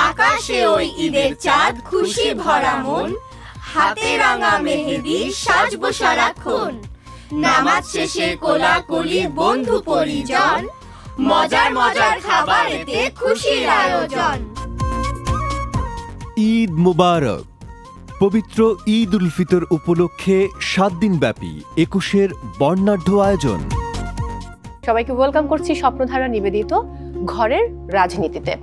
আকাশে ওই ঈদের চাঁদ, খুশি ভরা মন, হাতে রাঙা মেহেদি, সাজবো সারাক্ষণ। নামাজ শেষে কোলাকুলি বন্ধু পরিজন, মজার মজার খাবারেতে খুশির আয়োজন। ঈদ মুবারক। পবিত্র ঈদ উল ফিতর উপলক্ষে 7 দিন ব্যাপী 21-এর বর্ণাঢ্য আয়োজন। সবাইকে ওয়েলকাম করছি স্বপ্নধারা নিবেদিত ঘরের রাজনীতিতে।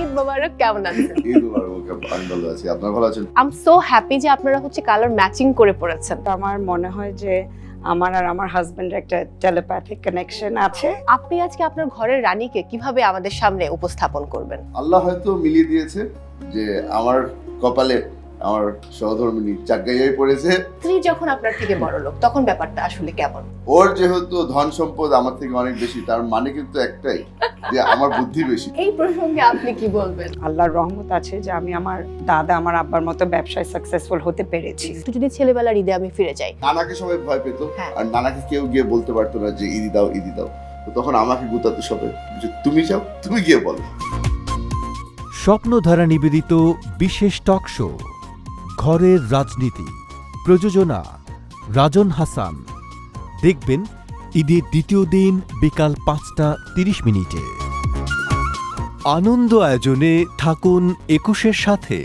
ঈদ মোবারক, কেমন আছেন? ঈদ মোবারক, আমি ভালো আছি। আপনারা ভালো আছেন? আই এম সো হ্যাপি যে আপনারা কালার ম্যাচিং করে পড়েছেন। আমার মনে হয় যে আমার আর আমার হাজবেন্ডের একটা টেলিপ্যাথিক কানেকশন আছে। আপনি আজকে আপনার ঘরের রানীকে কিভাবে আমাদের সামনে উপস্থাপন করবেন? আল্লাহ হয়তো মিলিয়ে দিয়েছে যে আমার কপালে আমার সহধর্মিনী চাকরিয়ায় পড়েছে। স্ত্রী যখন আপনার থেকে বড় লোক, তখন ব্যাপারটা আসলে কেমন? ওর যেহেতু ধন সম্পদ আমার থেকে অনেক বেশি, তার মানে কিন্তু একটাই যে আমার বুদ্ধি বেশি। এই প্রসঙ্গে আপনি কি বলবেন? আল্লাহর রহমত আছে যে আমি আমার দাদা আমার আব্বার মতো ব্যবসায় সাকসেসফুল হতে পেরেছি। একটু যদি ছেলেবেলার ঈদে আমি ফিরে যাই, নানাকে সবাই ভয় পেত, হ্যাঁ। আর নানাকে কেউ গিয়ে বলতে পারতো না যে ইদি দাও ইদি দাও। তো তখন আমাকে গুতাতো সবাই যে তুমি যাও, তুমি গিয়ে বলো। স্বপ্নধারা নিবেদিত বিশেষ টক শো ঘরের রাজনীতি, প্রযোজনা রাজন হাসান। দেখবেন ঈদের দ্বিতীয় দিন বিকাল 5:30। আনন্দ আয়োজনে থাকুন 21-এর সাথে।